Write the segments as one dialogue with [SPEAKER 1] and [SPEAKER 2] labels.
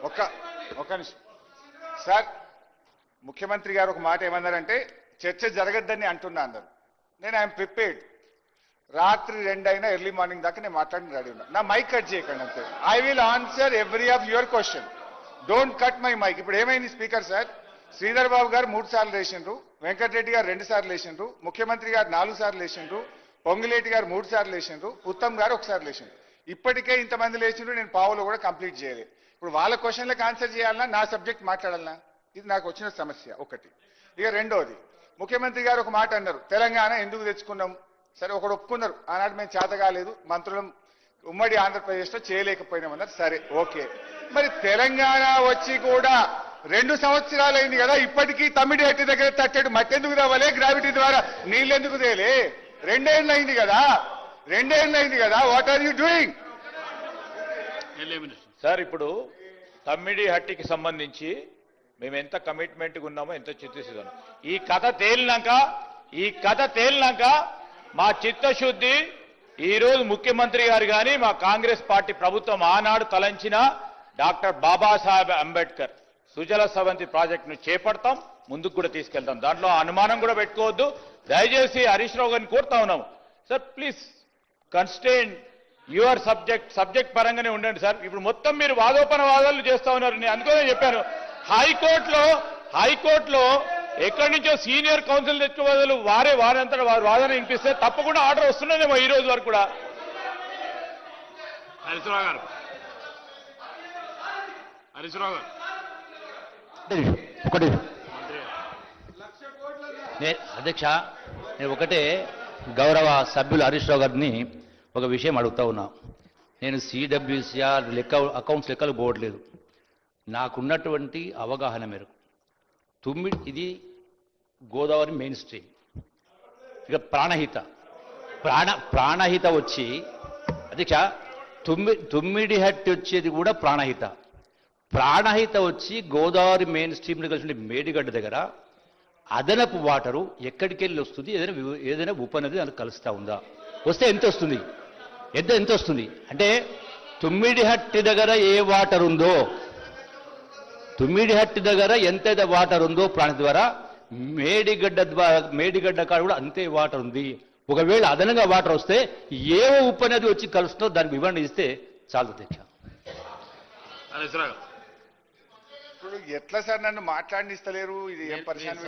[SPEAKER 1] ఒక నిమిషం సార్, ముఖ్యమంత్రి గారు ఒక మాట ఏమన్నారంటే చర్చ జరగద్దని అంటున్నా అన్నారు. నేను ఐఎమ్ ప్రిపేర్డ్. రాత్రి 2 అయినా ఎర్లీ మార్నింగ్ దాకా నేను మాట్లాడిన రెడీ ఉన్నా. నా మైక్ కట్ చేయకండి అంతే. I will answer every of your question. Don't cut my mic. ఇప్పుడు ఏమైంది స్పీకర్ సార్, శ్రీధర్ బాబు గారు 3 సార్లు లేచిండ్రు, వెంకటరెడ్డి గారు 2 సార్లు లేచిండ్రు, ముఖ్యమంత్రి గారు 4 సార్లు లేచిండ్రు, పొంగులేటి గారు 3 సార్లు లేచిండ్రు, ఉత్తమ్ గారు 1 సారి లేచిండ్రు. ఇప్పటికే ఇంతమంది లేచిండ్రు, నేను పావులో కూడా కంప్లీట్ చేయలేదు. ఇప్పుడు వాళ్ళ క్వశ్చన్లకు ఆన్సర్ చేయాలన్నా నా సబ్జెక్ట్ మాట్లాడాలన్నా? ఇది నాకు వచ్చిన సమస్య ఒకటి. ఇక రెండోది, ముఖ్యమంత్రి గారు ఒక మాట అన్నారు, తెలంగాణ ఎందుకు తెచ్చుకున్నాం. సరే, ఒకడు ఒప్పుకున్నారు, ఆనాడు మేము చేత కాలేదు, మంత్రులం ఉమ్మడి ఆంధ్రప్రదేశ్లో చేయలేకపోయినామన్నారు. సరే ఓకే, మరి తెలంగాణ వచ్చి కూడా 2 సంవత్సరాలైంది కదా, ఇప్పటికీ తమ్మిడి హట్టి దగ్గర తట్టేడు మట్టి ఎందుకు రావాలే, గ్రావిటీ ద్వారా నీళ్ళు ఎందుకు తేలే? 2 ఏళ్ళు అయింది కదా, 2 ఏళ్ళు అయింది కదా. What are you doing
[SPEAKER 2] sir? ఇప్పుడు తమ్మిడి హట్టికి సంబంధించి మేము ఎంత కమిట్మెంట్గా ఉన్నామో, ఎంత చిత్తశుద్ధి. ఈ కథ తేలినాక మా చిత్తశుద్ధి ఈరోజు ముఖ్యమంత్రి గారు కానీ మా కాంగ్రెస్ పార్టీ ప్రభుత్వం ఆనాడు తలంచిన డాక్టర్ బాబాసాహెబ్ అంబేద్కర్ సుజల సవంతి ప్రాజెక్టును చేపడతాం, ముందుకు కూడా తీసుకెళ్తాం. దాంట్లో అనుమానం కూడా పెట్టుకోవద్దు. దయచేసి హరీష్ రావు గారిని కోరుతా ఉన్నాము, సార్ ప్లీజ్ కన్స్టెయిన్ యువర్ సబ్జెక్ట్ పరంగానే ఉండండి సార్. ఇప్పుడు మొత్తం మీరు వాదోపనవాదాలు చేస్తా ఉన్నారు. నేను అందుకనే చెప్పాను, హైకోర్టులో ఎక్కడి నుంచో సీనియర్ కౌన్సిల్ తెచ్చుకోవాళ్ళు వారంతా వారు వాదన వినిపిస్తే తప్పకుండా ఆర్డర్ వస్తున్నదేమో ఈ రోజు వరకు కూడా. హరీశ్రావు గారు
[SPEAKER 3] అధ్యక్ష, నేను ఒకటే గౌరవ సభ్యులు హరీష్ రావు గారిని ఒక విషయం అడుగుతా ఉన్నా. నేను సిడబ్ల్యూసీఆర్ అకౌంట్స్ లెక్కలు పోవట్లేదు. నాకున్నటువంటి అవగాహన మేరకు ఇది గోదావరి మెయిన్ స్ట్రీమ్, ఇక ప్రాణహిత వచ్చి అధ్యక్ష తుమ్మిడిహట్టి వచ్చేది కూడా ప్రాణహిత వచ్చి గోదావరి మెయిన్ స్ట్రీమ్లో కలిసి మేడిగడ్డ దగ్గర అదనపు వాటరు ఎక్కడికి వెళ్ళి వస్తుంది? ఏదైనా ఉపనది దానికి కలుస్తూ ఉందా? వస్తే ఎంత వస్తుంది? ఎంత వస్తుంది అంటే తుమ్మిడిహట్టి దగ్గర ఏ వాటర్ ఉందో, తుమ్మిడిహట్టి దగ్గర ఎంతైతే వాటర్ ఉందో ప్రాణి ద్వారా మేడిగడ్డ కాడ కూడా అంతే వాటర్ ఉంది. ఒకవేళ అదనంగా వాటర్ వస్తే ఏ ఉపనది వచ్చి కలుస్తుందో దానికి వివరణ ఇస్తే చాలు అధ్యక్ష.
[SPEAKER 1] ఇప్పుడు ఎట్లా సార్ నన్ను మాట్లాడిస్తలేరు? ఇది ఏం పరిశాన్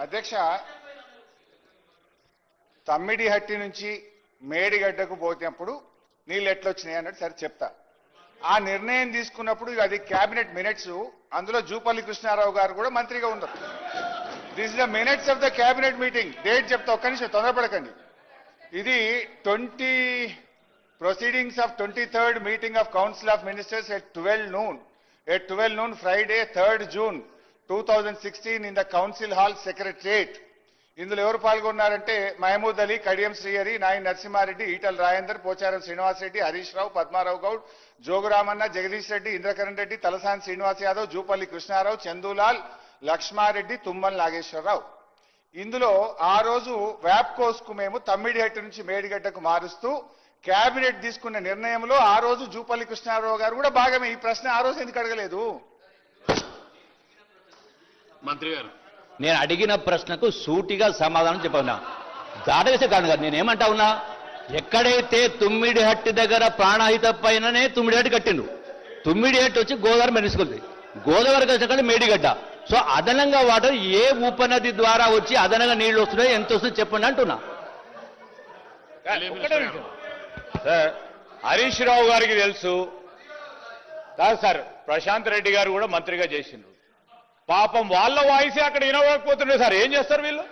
[SPEAKER 1] అధ్యక్ష, తమ్మిడిహట్టి నుంచి మేడిగడ్డకు పోతేప్పుడు నీళ్ళు ఎట్లొచ్చినాయి అన్నట్టు సరే చెప్తా. ఆ నిర్ణయం తీసుకున్నప్పుడు అది క్యాబినెట్ మినిట్స్, అందులో జూపల్లి కృష్ణారావు గారు కూడా మంత్రిగా ఉన్నారు. This is the minutes of the cabinet meeting. Date చెప్తా, ఒక్క నిమిషం తొందరపడకండి. ఇది 20 proceedings of 23rd meeting of Council of Ministers at 12 noon. At 12 noon Friday 3rd June 2016 in the Council Hall Secretariat. ఇందులో ఎవరు పాల్గొన్నారంటే మహమూద్ అలీ, కడియం శ్రీహరి, నాయన్ నరసింహారెడ్డి, ఈటల రాజేందర్, పోచారం శ్రీనివాస్ రెడ్డి, హరీష్ రావు, పద్మారావు గౌడ్, జోగురామన్న, జగదీష్ రెడ్డి, ఇంద్రకరణ్ రెడ్డి, తలసాని శ్రీనివాస్ యాదవ్, జూపల్లి కృష్ణారావు, చందూలాల్, లక్ష్మారెడ్డి, తుమ్మల నాగేశ్వరరావు. ఇందులో ఆ రోజు వ్యాప్కోస్ కు మేము తమ్మిడిహట్టి నుంచి మేడిగడ్డకు మారుస్తూ కేబినెట్ తీసుకున్న నిర్ణయంలో ఆ రోజు జూపల్లి కృష్ణారావు గారు కూడా భాగమే. ఈ ప్రశ్న ఆ రోజు ఎందుకు అడగలేదు?
[SPEAKER 2] మంత్రి గారు,
[SPEAKER 3] నేను అడిగిన ప్రశ్నకు సూటిగా సమాధానం చెప్పన్నా. దాటవేసే కాదు కదా. నేనేమంటా ఉన్నా, ఎక్కడైతే తుమ్మిడిహట్టి దగ్గర ప్రాణహిత పైననే తుమ్మిడిహట్టి కట్టిండు, తుమ్మిడిహట్టి వచ్చి గోదావరి మెరుసుకుంది, గోదావరి కలిసి మేడిగడ్డ. సో అదనంగా వాటర్ ఏ ఉపనది ద్వారా వచ్చి అదనంగా నీళ్లు వస్తున్నాయి, ఎంత వస్తుంది చెప్పండి అంటున్నా.
[SPEAKER 2] సార్, హరీష్ రావు గారికి తెలుసు కాదు సార్, ప్రశాంత్ రెడ్డి గారు కూడా మంత్రిగా చేసిండ్రు. పాపం వాళ్ళ వాయిసే అక్కడ వినవకపోతుండే సార్. ఏం చేస్తారు వీళ్ళు?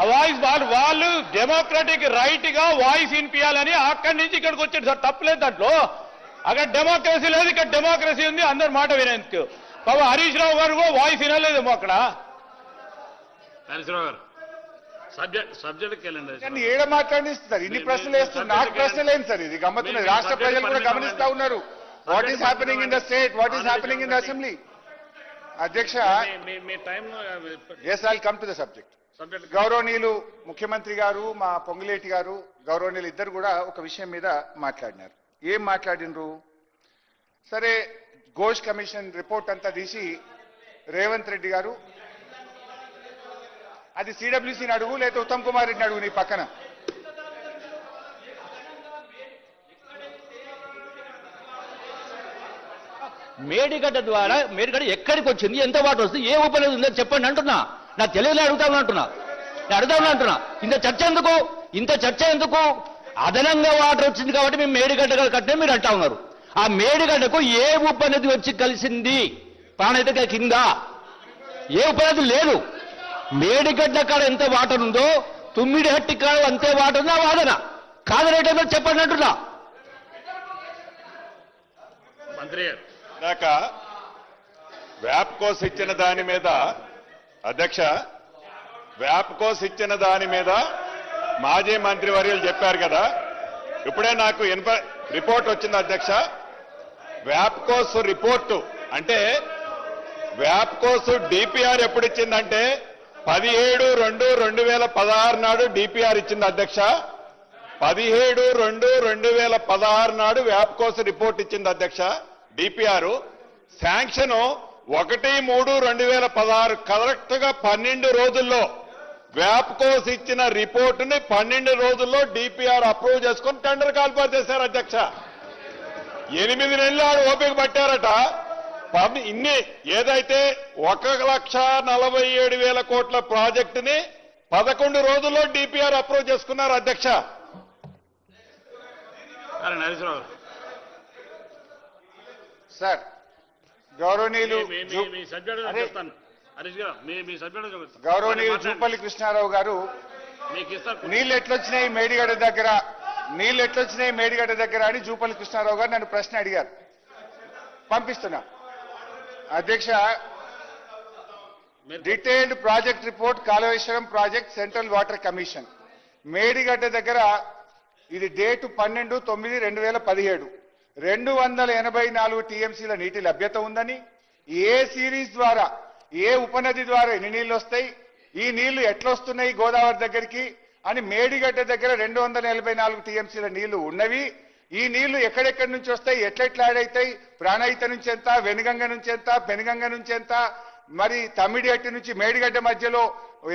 [SPEAKER 2] ఆ వాయిస్ వాళ్ళు డెమోక్రటిక్ రైట్ గా వాయిస్ వినిపించాలని అక్కడి నుంచి ఇక్కడికి వచ్చాడు సార్. తప్పలేదు దాంట్లో. అక్కడ డెమోక్రసీ లేదు, ఇక్కడ డెమోక్రసీ ఉంది. అందరు మాట వినేందుకు పాపం హరీష్ రావు గారు కూడా వాయిస్ వినలేదేమో అక్కడ. హరీష్ రావు గారు సబ్జెక్ట్కి వెళ్ళండి.
[SPEAKER 1] ఏడ మాట్లాడిస్తారు? ఇన్ని ప్రశ్నలు వేస్తున్నారు, నాకు ప్రశ్నలు ఏంటి సార్? ఇది గమ్మత్తున్నది. రాష్ట్ర ప్రజలు కూడా గమనిస్తా ఉన్నారు. What is happening in the state, what is happening in the assembly. అధ్యక్ష, yes, I'll come to the subject. గౌరవనీయులు ముఖ్యమంత్రి గారు, మా పొంగులేటి గారు, గౌరవనీయులు ఇద్దరు కూడా ఒక విషయం మీద మాట్లాడినారు. ఏం మాట్లాడినరు? సరే, ఘోష్ కమిషన్ రిపోర్ట్ అంతా తీసి రేవంత్ రెడ్డి గారు, అది సిడబ్ల్యూసీని అడుగు లేదా ఉత్తమ్ కుమార్ రెడ్డిని అడుగు నీ పక్కన.
[SPEAKER 3] మేడిగడ్డ ద్వారా మేడిగడ్డ ఎక్కడికి వచ్చింది, ఎంత వాటర్ వస్తుంది, ఏ ఉపయోగం ఉందో చెప్పండి అంటున్నా. నా తెలివిలో అడుగుతామని అంటున్నా, నేను అడుగుతామని అంటున్నా. ఇంత చర్చ ఎందుకు, ఇంత చర్చ ఎందుకు? అదనంగా వాటర్ వచ్చింది కాబట్టి మేము మేడిగడ్డ కట్టినా మీరు అంటా ఉన్నారు. ఆ మేడిగడ్డకు ఏ ఉపనది వచ్చి కలిసింది? ప్రాణహిత కింద ఏ ఉపనది లేదు. మేడిగడ్డ కాడ ఎంత వాటర్ ఉందో తుమ్మిడిహట్టి కాడ అంతే వాటర్ ఉందో వాదన కాదనేటో చెప్పండి అంటున్నా.
[SPEAKER 2] మంత్రి గారు
[SPEAKER 4] ఇందాక వ్యాప్కోస్ ఇచ్చిన దాని మీద అధ్యక్ష, వ్యాప్కోస్ ఇచ్చిన దాని మీద మాజీ మంత్రి వర్యులు చెప్పారు కదా, ఇప్పుడే నాకు రిపోర్ట్ వచ్చింది అధ్యక్ష. వ్యాప్కోస్ రిపోర్టు అంటే వ్యాప్కోస్ డిపిఆర్ ఎప్పుడు ఇచ్చిందంటే 17/2/2016 నాడు డిపిఆర్ ఇచ్చింది అధ్యక్ష. 17/2/2016 నాడు వ్యాప్కోస్ రిపోర్ట్ ఇచ్చింది అధ్యక్ష. డిపిఆర్ శాంక్షన్ 1/3/2016 కరెక్ట్ గా 12 రోజుల్లో వ్యాప్కోస్ ఇచ్చిన రిపోర్టుని 12 రోజుల్లో డిపిఆర్ అప్రూవ్ చేసుకుని టెండర్ కాల్పాటు చేశారు అధ్యక్ష. 8 నెలలు ఆడు ఓపిక పట్టారట. ఇన్ని ఏదైతే 1,47,000 కోట్ల ప్రాజెక్టుని 11 రోజుల్లో డిపిఆర్ అప్రూవ్ చేసుకున్నారు అధ్యక్ష.
[SPEAKER 2] నరేశ్వరరావు
[SPEAKER 1] సార్, గౌరవనీయులు
[SPEAKER 2] మీ సభ్యుడు చెప్తాను. హరీష్ గారు మీ సభ్యుడు చెప్తాను.
[SPEAKER 1] గౌరవనీయులు జూపల్లి కృష్ణారావు గారు,
[SPEAKER 2] మీకు ఇస్తారు.
[SPEAKER 1] నీళ్ళు ఎట్లొచ్చినాయి మేడిగడ్డ దగ్గర, నీళ్ళు ఎట్లొచ్చినాయి మేడిగడ్డ దగ్గర అని జూపల్లి కృష్ణారావు గారు నన్ను ప్రశ్న అడిగారు. పంపిస్తున్నా అధ్యక్ష. Detailed project report Kaleshwaram project central water commission Medigadda దగ్గర, ఇది డేటు 12/9/2017. 284 టీఎంసీల నీటి లభ్యత ఉందని, ఏ సిరీస్ ద్వారా, ఏ ఉపనది ద్వారా ఎన్ని నీళ్లు వస్తాయి, ఈ నీళ్లు ఎట్లొస్తున్నాయి గోదావరి దగ్గరికి అని మేడిగడ్డ దగ్గర 244 టీఎంసీల నీళ్లు ఉన్నవి. ఈ నీళ్లు ఎక్కడెక్కడి నుంచి వస్తాయి, ఎట్లెట్లా యాడ్ అవుతాయి, ప్రాణహిత నుంచి ఎంత, వెనుగంగ నుంచి ఎంత, పెనుగంగ నుంచి ఎంత, మరి తమ్మిడిహట్టి నుంచి మేడిగడ్డ మధ్యలో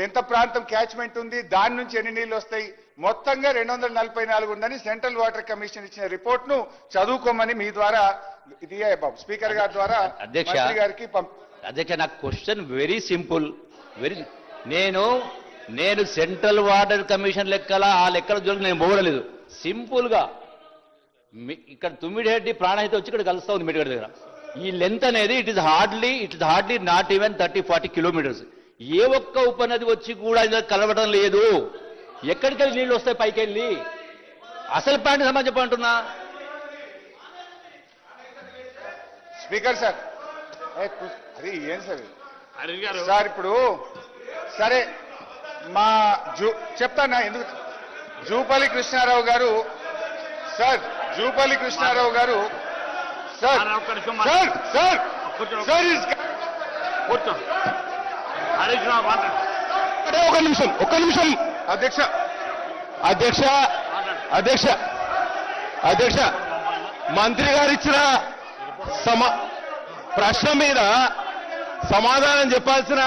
[SPEAKER 1] ఎంత ప్రాంతం క్యాచ్మెంట్ ఉంది, దాని నుంచి ఎన్ని నీళ్లు వస్తాయి, మొత్తంగా 244 ఉందని సెంట్రల్ వాటర్ కమిషన్ ఇచ్చిన రిపోర్ట్ ను చదువుకోమని మీ ద్వారా ఇది స్పీకర్ గారి ద్వారా మంత్రి గారికి
[SPEAKER 3] అధ్యక్ష, నా క్వశ్చన్ వెరీ సింపుల్. నేను సెంట్రల్ వాటర్ కమిషన్ లెక్కల ఆ లెక్కల జోలికి నేను పోవడలేదు. సింపుల్ గా ఇక్కడ తుమ్మిడిహెడ్డి ప్రాణహిత వచ్చి ఇక్కడ కలుస్తా ఉంది మేడిగడ్డ దగ్గర. ఈ లెంత్ అనేది it is hardly not even 30-40 kilometres. ఏ ఒక్క ఉపనది వచ్చి కూడా ఇందులో కలవడం లేదు. ఎక్కడికెళ్ళి నీళ్లు వస్తాయి పైకి వెళ్ళి? అసలు పాయింట్ సమాజం చెప్పంటున్నా.
[SPEAKER 1] స్పీకర్ సార్, అది ఏం సార్
[SPEAKER 2] హరీష్ గారు
[SPEAKER 1] సార్, ఇప్పుడు సరే మా చెప్తానా ఎందుకు. జూపల్లి కృష్ణారావు గారు సార్, జూపల్లి కృష్ణారావు గారు సార్ సార్ సార్ సార్
[SPEAKER 2] కూర్చో. హరీష్ రావు మాట్లాడు.
[SPEAKER 4] ఒక్క నిమిషం అధ్యక్ష అధ్యక్ష అధ్యక్ష అధ్యక్ష మంత్రి గారు ఇచ్చిన ప్రశ్న మీద సమాధానం చెప్పాల్సిన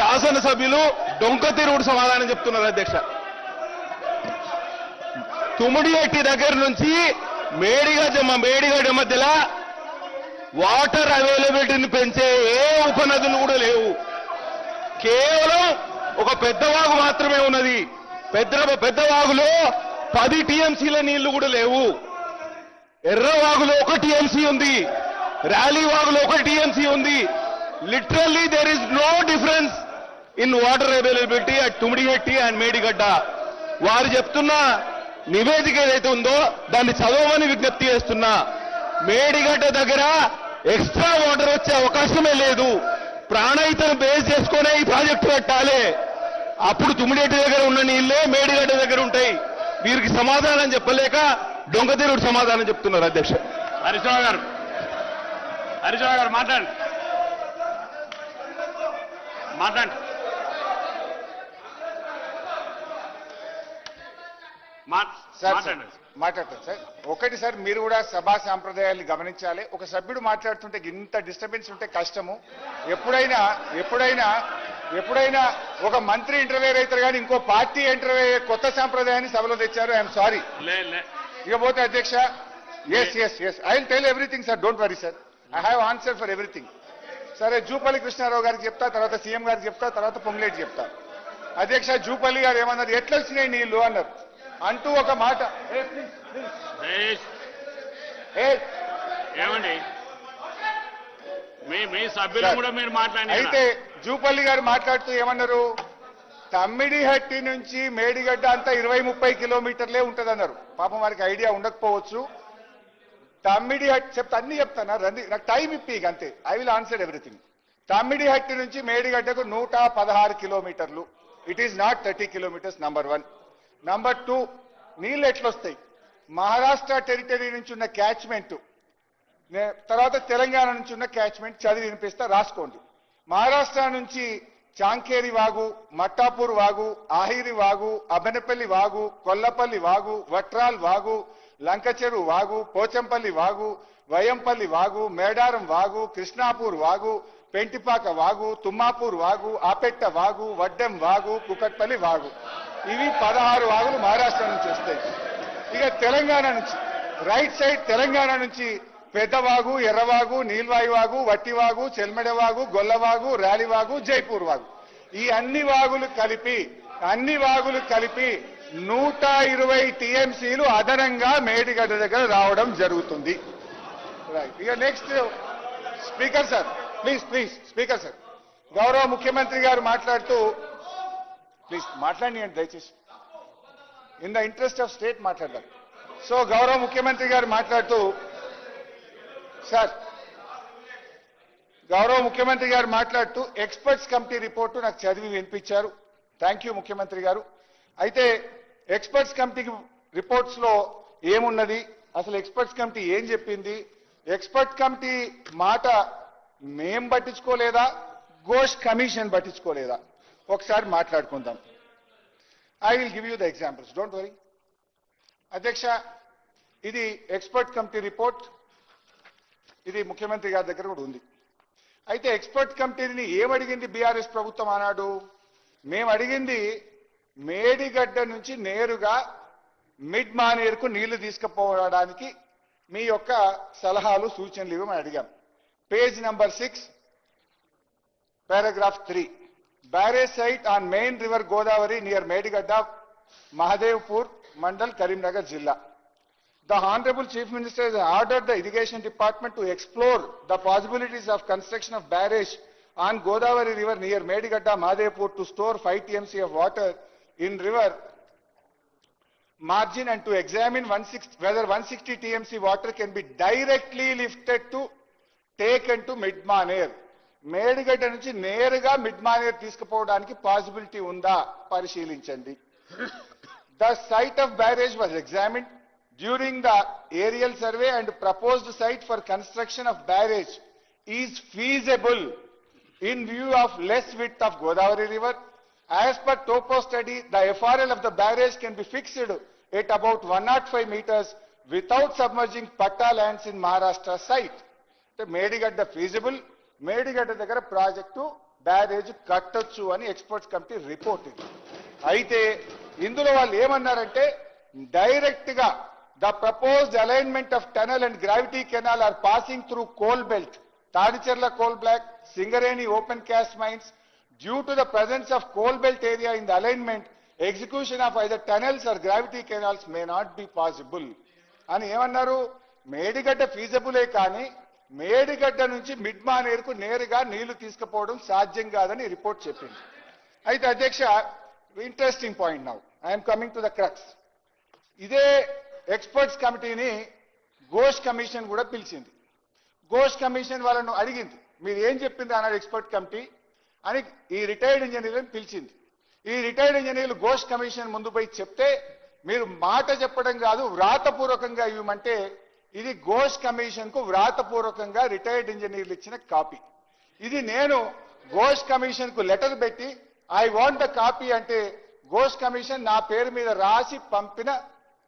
[SPEAKER 4] శాసనసభ్యులు డొంక తిరుగుడు సమాధానం చెప్తున్నారు అధ్యక్ష. తుమ్మిడిహట్టి దగ్గర నుంచి మేడిగడ్డ మధ్యలో వాటర్ అవైలబిలిటీని పెంచే ఏ ఉపనదులు కూడా లేవు. కేవలం ఒక పెద్ద వాగు మాత్రమే ఉన్నది. పెద్ద వాగులో 10 టీఎంసీల నీళ్లు కూడా లేవు. ఎర్రవాగులో 1 టీఎంసీ ఉంది. ర్యాలీ వాగులో 1 టీఎంసీ ఉంది. Literally there is no difference in water availability at Tummidihatti and Medigadda. వారు చెప్తున్న నివేదిక ఏదైతే ఉందో దాన్ని చదవమని విజ్ఞప్తి చేస్తున్నా. మేడిగడ్డ దగ్గర ఎక్స్ట్రా వాటర్ వచ్చే అవకాశమే లేదు. ప్రాణహితను బేస్ చేసుకునే ఈ ప్రాజెక్టు కట్టాలి. అప్పుడు తుమ్మిడిహట్టి దగ్గర ఉన్న నీళ్లే మేడిగడ్డ దగ్గర ఉంటాయి. వీరికి సమాధానం చెప్పలేక డొంకతిరుగుడు సమాధానం చెప్తున్నారు అధ్యక్ష.
[SPEAKER 2] హరీష్ రావు గారు మాట్లాడండి.
[SPEAKER 1] సార్ మాట్లాడతారు సార్. ఒకటి సార్, మీరు కూడా సభా సాంప్రదాయాన్ని గమనించాలి. ఒక సభ్యుడు మాట్లాడుతుంటే ఇంత డిస్టర్బెన్స్ ఉంటే కష్టము. ఎప్పుడైనా ఎప్పుడైనా ఎప్పుడైనా ఒక మంత్రి ఇంటర్వ్యూ అవుతారు కానీ ఇంకో పార్టీ ఇంటర్వ్యూ అయ్యే కొత్త సాంప్రదాయాన్ని సభలో తెచ్చారు. I'm sorry. ఇకపోతే అధ్యక్ష, yes I will tell everything sir, don't worry sir, I have answer for everything. సరే, జూపల్లి కృష్ణారావు గారికి చెప్తా, తర్వాత సీఎం గారికి చెప్తా, తర్వాత పొంగులేటి చెప్తా. అధ్యక్ష, జూపల్లి గారు ఏమన్నారు, ఎట్లా వచ్చినాయి నీళ్లు అన్నారు అంటూ ఒక మాట.
[SPEAKER 2] ఏమండి మీ సభ్యులు కూడా మీరు మాట్లాడి
[SPEAKER 1] అయితే జూపల్లి గారు మాట్లాడుతూ ఏమన్నారు, తమ్మిడిహట్టి నుంచి మేడిగడ్డ అంతా 20-30 కిలోమీటర్లే ఉంటదన్నారు. పాపం వారికి ఐడియా ఉండకపోవచ్చు. తమ్మిడిహట్టి చెప్తా, అన్ని చెప్తాను రండి, నాకు టైం ఇప్పి అంతే. I will answer everything. Tummidihatti నుంచి మేడిగడ్డకు 116 కిలోమీటర్లు. It is not 30 kilometres. Number 1. Number 2, నీళ్ళు ఎట్లొస్తాయి? మహారాష్ట్ర టెరిటరీ నుంచి ఉన్న క్యాచ్మెంట్, తర్వాత తెలంగాణ నుంచి ఉన్న క్యాచ్మెంట్ చదివి వినిపిస్తా, రాసుకోండి. మహారాష్ట్ర నుంచి చాంకేరి వాగు, మట్టాపూర్ వాగు, ఆహిరి వాగు, అబెనపల్లి వాగు, కొల్లపల్లి వాగు, వట్రాల్ వాగు, లంకచెరు వాగు, పోచంపల్లి వాగు, వయంపల్లి వాగు, మేడారం వాగు, కృష్ణాపూర్ వాగు, పెంటిపాక వాగు, తుమ్మాపూర్ వాగు, ఆపెట్ట వాగు, వడ్డెం వాగు, కుకట్పల్లి వాగు. ఇవి 16 వాగులు మహారాష్ట్ర నుంచి వస్తాయి. ఇక తెలంగాణ నుంచి రైట్ సైడ్ తెలంగాణ నుంచి పెద్దవాగు, ఎర్రవాగు, నీల్వాయి వాగు, వట్టివాగు, చెల్మెడవాగు, గొల్లవాగు, ర్యాలివాగు, జైపూర్ వాగు. ఈ అన్ని వాగులు కలిపి 120 టీఎంసీలు అదనంగా మేడిగడ్డ దగ్గర రావడం జరుగుతుంది. ఇక next speaker sir, please speaker sir, గౌరవ ముఖ్యమంత్రి గారు మాట్లాడుతూ, ప్లీజ్ మాట్లాడియండి దయచేసి, in the interest of state మాట్లాడారు. సో గౌరవ ముఖ్యమంత్రి గారు మాట్లాడుతూ, సార్ గౌరవ ముఖ్యమంత్రి గారు మాట్లాడుతూ ఎక్స్పర్ట్స్ కమిటీ రిపోర్టు నాకు చదివి వినిపించారు. థ్యాంక్ యూ ముఖ్యమంత్రి గారు. అయితే ఎక్స్పర్ట్స్ కమిటీ రిపోర్ట్స్ లో ఏమున్నది, అసలు ఎక్స్పర్ట్స్ కమిటీ ఏం చెప్పింది, ఎక్స్పర్ట్ కమిటీ మాట మేం పట్టించుకోలేదా, ఘోష్ కమిషన్ పట్టించుకోలేదా, ఒకసారి మాట్లాడుకుందాం. I will give you the examples, don't worry. అధ్యక్ష, ఇది ఎక్స్పర్ట్ కమిటీ రిపోర్ట్, ఇది ముఖ్యమంత్రి గారి దగ్గర కూడా ఉంది. అయితే ఎక్స్పర్ట్ కమిటీని ఏమడిగింది బీఆర్ఎస్ ప్రభుత్వం ఆనాడు? మేము అడిగింది మేడిగడ్డ నుంచి నేరుగా మిడ్ మానేరుకు నీళ్లు తీసుకుపోవడానికి మీ యొక్క సలహాలు సూచనలు ఇవ్వమని అడిగాం. Page number 6, paragraph 3, barrage site on main river Godavari near Medigadda, Mahadevpur, Mandal, Karimnagar Jilla. The Honorable Chief Minister has ordered the Irrigation Department to explore the possibilities of construction of barrage on Godavari River near Medigadda, Mahadevpur to store 5 TMC of water in river margin and to examine whether 160 TMC water can be directly lifted to taken to Midmaner. Medigadda నుంచి నేరుగా మిడ్మానేర్ తీసుకుపోవడానికి possibility ఉందా పరిశీలించండి. The site of barrage was examined during the aerial survey and proposed site for construction of barrage is feasible in view of less width of Godavari River. As per topo study, the FRL of the barrage can be fixed at about 105 meters without submerging Patta lands in Maharashtra site. The Medigadda feasible, Medigadda దగ్గర project barrage కట్టొచ్చు అని experts committee report ఇది. అయితే ఇందులో వాళ్ళు ఏమన్నారంటే, direct గా the proposed alignment of tunnel and gravity canal are passing through coal belt, Tadicherla coal block, Singareni open cast mines. Due to the presence of coal belt area in the alignment, execution of either tunnels or gravity canals may not be possible అని ఏమన్నారు. మేడిగడ్డ ఫీజబులే కానీ మేడిగడ్డ నుంచి మిడ్మానేరుకు నేరుగా నీళ్లు తీసుకుపోవడం సాధ్యం కాదని report చెప్పింది. అయితే అధ్యక్ష, interesting point now I'm coming to the crux. ఇదే ఎక్స్పర్ట్స్ కమిటీని ఘోష్ కమిషన్ కూడా పిలిచింది. ఘోష్ కమిషన్ వాళ్ళను అడిగింది, మీరు ఏం చెప్పింది అన్నాడు ఎక్స్పర్ట్ కమిటీ అని ఈ రిటైర్డ్ ఇంజనీర్లను పిలిచింది. ఈ రిటైర్డ్ ఇంజనీర్లు ఘోష్ కమిషన్ ముందు పోయి చెప్తే, మీరు మాట చెప్పడం కాదు వ్రాతపూర్వకంగా ఇవ్వమంటే, ఇది ఘోష్ కమిషన్ కు వ్రాతపూర్వకంగా రిటైర్డ్ ఇంజనీర్లు ఇచ్చిన కాపీ. ఇది నేను ఘోష్ కమిషన్ కు లెటర్ పెట్టి ఐ వాంట్ ద కాపీ అంటే ఘోష్ కమిషన్ నా పేరు మీద రాసి పంపిన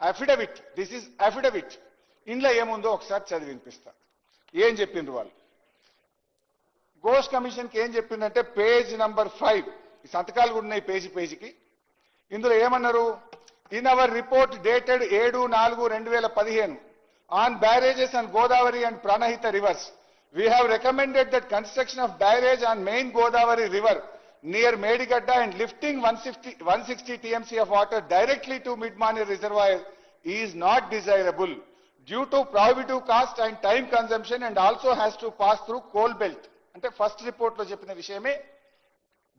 [SPEAKER 1] అఫిడవిట్. This is affidavit. ఇందులో ఏముందో ఒకసారి చదివి వినిపిస్తా. ఏం చెప్పిండ్రు వాళ్ళు? ఘోష్ కమిషన్కి ఏం చెప్పిందంటే పేజ్ నంబర్ 5, ఈ సంతకాలు కూడా ఉన్నాయి పేజీకి. ఇందులో ఏమన్నారు? In our report dated 7/4/2015 on barrages and Godavari and Pranahita reverse, we have recommended that construction of barrage on main Godavari river near Medigadda and lifting 160 TMC of water directly to Midmani reservoir is not desirable due to prohibitive cost and time consumption and also has to pass through coal belt. అంటే first report లో చెప్పిన విషయమే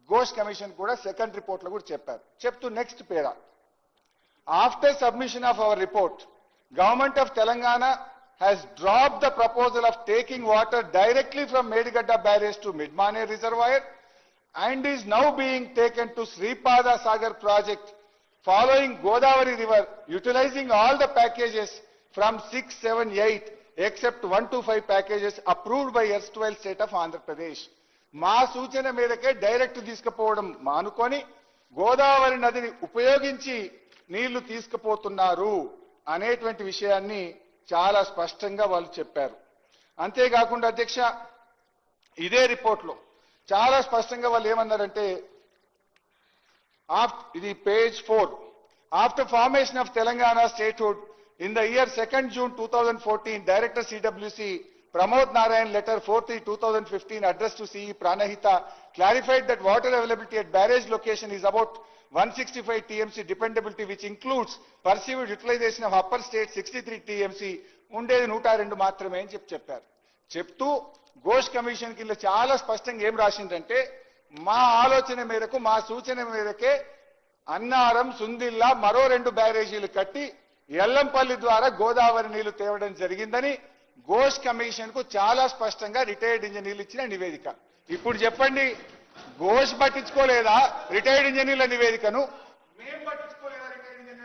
[SPEAKER 1] Ghosh commission కూడా second report లో కూడా చెప్పారు. చెప్తూ next para, after submission of our report government of Telangana has dropped the proposal of taking water directly from Medigadda barrage to Midmane reservoir and is now being taken to Sripada Sagar project following Godavari river, utilizing all the packages from 6, 7, 8 except 1 to 5 packages approved by erstwhile state of Andhra Pradesh. మా సూచన మేరకే direct తీసుకుపోవడం మానుకొని గోదావరి నదిని ఉపయోగించి నీళ్లు తీసుకుపోతున్నారు అనేటువంటి విషయాన్ని చాలా స్పష్టంగా వాళ్ళు చెప్పారు. అంతేకాకుండా అధ్యక్ష, ఇదే రిపోర్ట్లో చాలా స్పష్టంగా వాళ్ళు ఏమన్నారంటే, ఇది page 4, after formation of Telangana statehood in the year 2nd June 2014, director CWC Pramod Narayan letter 4/3/2015 addressed to CE Pranahita clarified that water availability at barrage location is about 165 TMC dependability, which includes perceived utilization of upper state 63 TMC, ఉండేది 102 మాత్రమే అని చెప్పారు. చెప్తూ Ghosh commission కింద చాలా స్పష్టంగా ఏం రాసిందంటే, మా ఆలోచన మేరకు మా సూచన మేరకే అన్నారం, సుందిల్లా మరో 2 బ్యారేజీలు కట్టి ఎల్లంపల్లి ద్వారా గోదావరి నీళ్లు తేవడం జరిగిందని ఘోష్ కమిషన్ కు చాలా స్పష్టంగా రిటైర్డ్ ఇంజనీర్లు ఇచ్చిన నివేదిక. ఇప్పుడు చెప్పండి, ఘోష్ పట్టించుకోలేదా రిటైర్డ్ ఇంజనీర్ల నివేదికను?